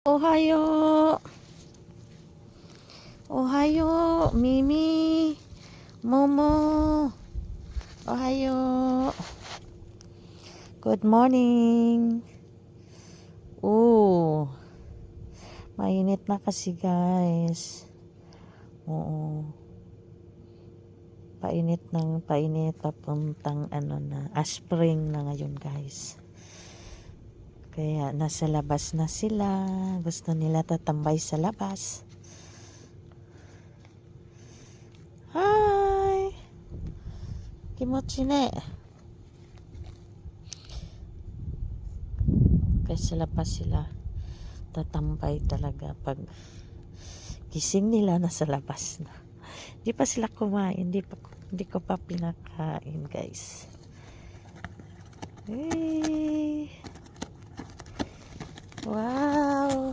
Ohayo. Ohayo, Mimi. Momo. Ohayo. Good morning. Mainit na kasi guys. Oo. Painit ng painit papuntang spring na ngayon guys. Kaya nasa labas na sila. Gusto nila tatambay sa labas. Hi! Kimochi ne. Kaya sa labas sila tatambay talaga pag gising nila nasa labas na. Hindi pa sila kumain. Hindi ko pa pinakain guys. Hey! Wow!